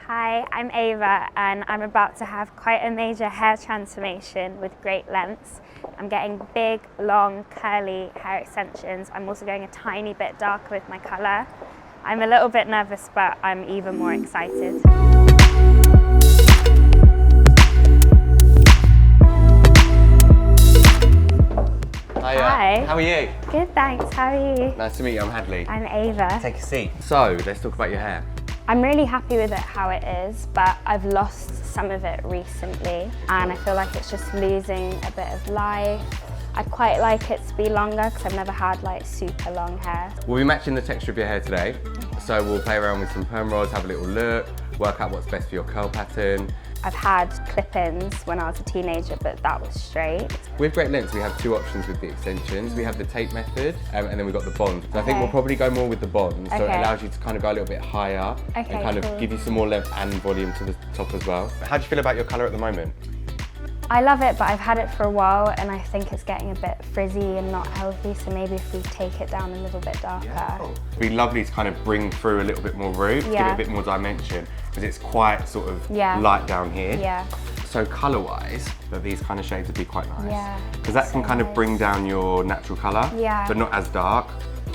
Hi, I'm Ava and I'm about to have quite a major hair transformation with great lengths. I'm getting big, long, curly hair extensions. I'm also going a tiny bit darker with my colour. I'm a little bit nervous, but I'm even more excited. Hi. How are you? Good, thanks. How are you? Nice to meet you. I'm Hadley. I'm Ava. Take a seat. So, let's talk about your hair. I'm really happy with it how it is, but I've lost some of it recently and I feel like it's just losing a bit of life. I'd quite like it to be longer because I've never had like super long hair. We'll be matching the texture of your hair today. So we'll play around with some perm rods, have a little look, work out what's best for your curl pattern. I've had clip-ins when I was a teenager, but that was straight. With great lengths, we have two options with the extensions. We have the tape method, and then we've got the bond. So I think we'll probably go more with the bond, so it allows you to kind of go a little bit higher and kind of give you some more length and volume to the top as well. How do you feel about your colour at the moment? I love it, but I've had it for a while and I think it's getting a bit frizzy and not healthy, so maybe if we take it down a little bit darker. Yeah. It'd be lovely to kind of bring through a little bit more roots, give it a bit more dimension, because it's quite sort of light down here. Yeah. So colour-wise, these kind of shades would be quite nice. Yeah. Because that can kind of bring down your natural colour, but not as dark.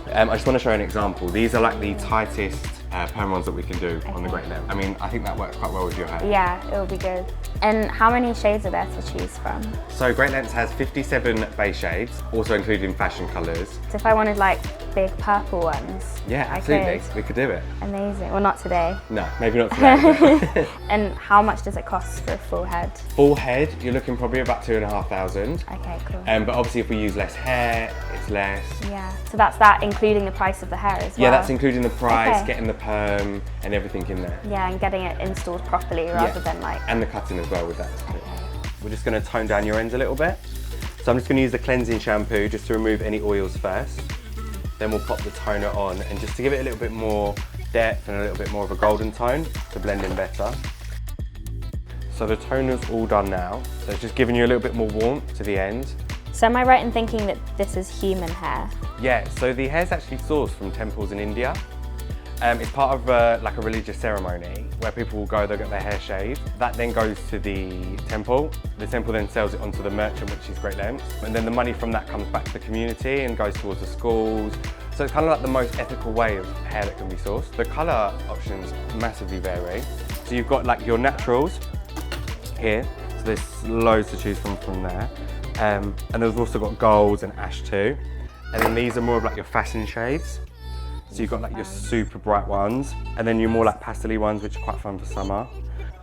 I just want to show you an example. These are like the tightest perm rods that we can do on the great length. I mean, I think that works quite well with your hair. Yeah, it will be good. And how many shades are there to choose from? So Great Lengths has 57 base shades, also including fashion colours. So if I wanted like big purple ones, yeah, absolutely, we could do it. Amazing. Well, not today. No, maybe not today. And how much does it cost for a full head? Full head, you're looking probably about 2,500. Okay, cool. But obviously if we use less hair, it's less. Yeah, so that's that including the price of the hair as well? Yeah, that's including the price, getting the perm and everything in there. Yeah, and getting it installed properly rather than like... And the cutting as well with that. We're just going to tone down your ends a little bit. So I'm just going to use the cleansing shampoo just to remove any oils first. Then we'll pop the toner on and just to give it a little bit more depth and a little bit more of a golden tone to blend in better. So the toner's all done now. So it's just giving you a little bit more warmth to the end. So am I right in thinking that this is human hair? Yeah, so the hair's actually sourced from temples in India. It's part of like a religious ceremony where people will go, they'll get their hair shaved. That then goes to the temple. The temple then sells it onto the merchant, which is Great Lengths. And then the money from that comes back to the community and goes towards the schools. So it's kind of like the most ethical way of hair that can be sourced. The colour options massively vary. So you've got like your naturals here. So there's loads to choose from there. And there's also got golds and ash too. And then these are more of like your fashion shades. So you've got like your super bright ones, and then your more like pastel-y ones, which are quite fun for summer.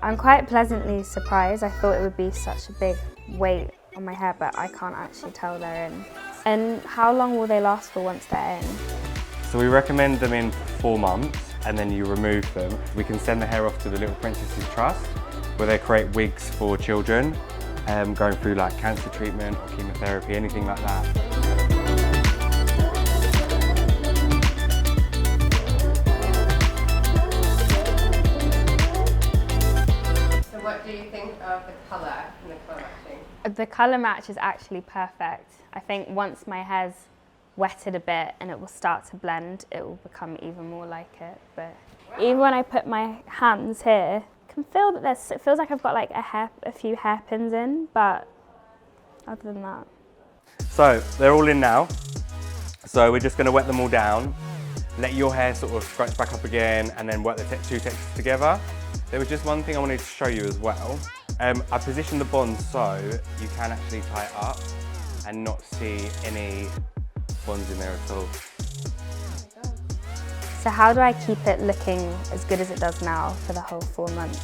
I'm quite pleasantly surprised. I thought it would be such a big weight on my hair, but I can't actually tell they're in. And how long will they last for once they're in? So we recommend them in 4 months, and then you remove them. We can send the hair off to the Little Princesses Trust, where they create wigs for children, going through like cancer treatment or chemotherapy, anything like that. What do you think of the colour and the colour matching? The colour match is actually perfect. I think once my hair's wetted a bit and it will start to blend, it will become even more like it. But even when I put my hands here, I can feel that it feels like I've got like a few hairpins in, but other than that. So they're all in now. So we're just going to wet them all down, let your hair sort of scrunch back up again, and then work the two textures together. There was just one thing I wanted to show you as well. I positioned the bond so you can actually tie it up and not see any bonds in there at all. So how do I keep it looking as good as it does now for the whole 4 months?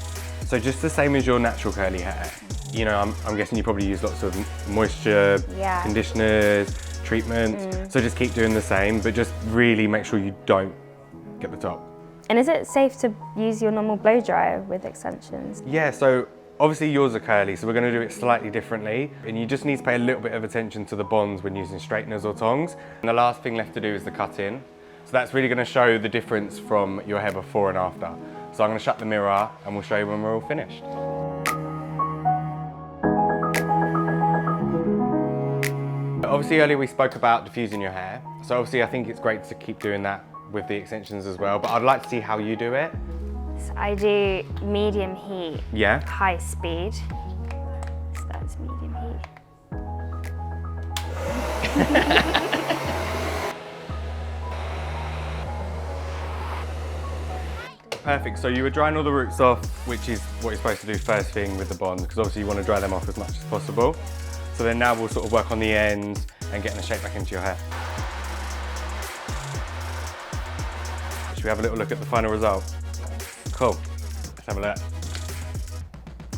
So just the same as your natural curly hair. You know, I'm guessing you probably use lots of moisture, conditioners, treatments. So just keep doing the same, but just really make sure you don't get the top. And is it safe to use your normal blow dryer with extensions? Yeah, so obviously yours are curly, so we're going to do it slightly differently. And you just need to pay a little bit of attention to the bonds when using straighteners or tongs. And the last thing left to do is the cut-in. So that's really going to show the difference from your hair before and after. So I'm going to shut the mirror and we'll show you when we're all finished. Obviously earlier we spoke about diffusing your hair. So obviously I think it's great to keep doing that with the extensions as well, but I'd like to see how you do it. So I do medium heat, Yeah. high speed. So that's medium heat. Perfect, so you were drying all the roots off, which is what you're supposed to do first thing with the bond, because obviously you want to dry them off as much as possible. So then now we'll sort of work on the ends and getting the shape back into your hair. Should we have a little look at the final result? Cool, let's have a look.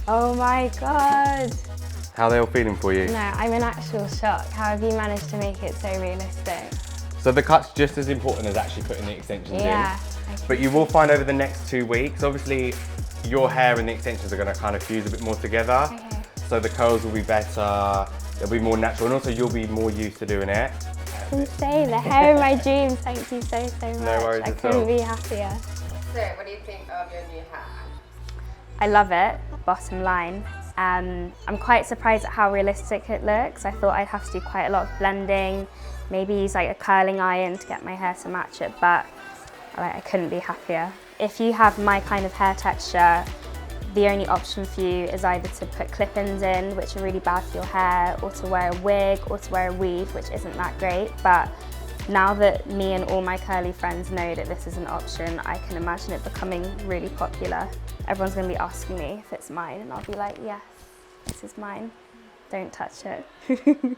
Oh my God. How are they all feeling for you? No, I'm in actual shock. How have you managed to make it so realistic? So the cut's just as important as actually putting the extensions Yeah. in. But you will find over the next 2 weeks, obviously your hair and the extensions are going to kind of fuse a bit more together. Okay. So the curls will be better, they'll be more natural, and also you'll be more used to doing it. Insane, the hair of my dreams. Thank you so much. No worries I at couldn't all. be happier. So, what do you think of your new hair? I love it, bottom line. I'm quite surprised at how realistic it looks. I thought I'd have to do quite a lot of blending, maybe use like a curling iron to get my hair to match it, but I couldn't be happier. If you have my kind of hair texture, the only option for you is either to put clip-ins in, which are really bad for your hair, or to wear a wig, or to wear a weave, which isn't that great. But now that me and all my curly friends know that this is an option, I can imagine it becoming really popular. Everyone's going to be asking me if it's mine, and I'll be like, yes, this is mine. Don't touch it.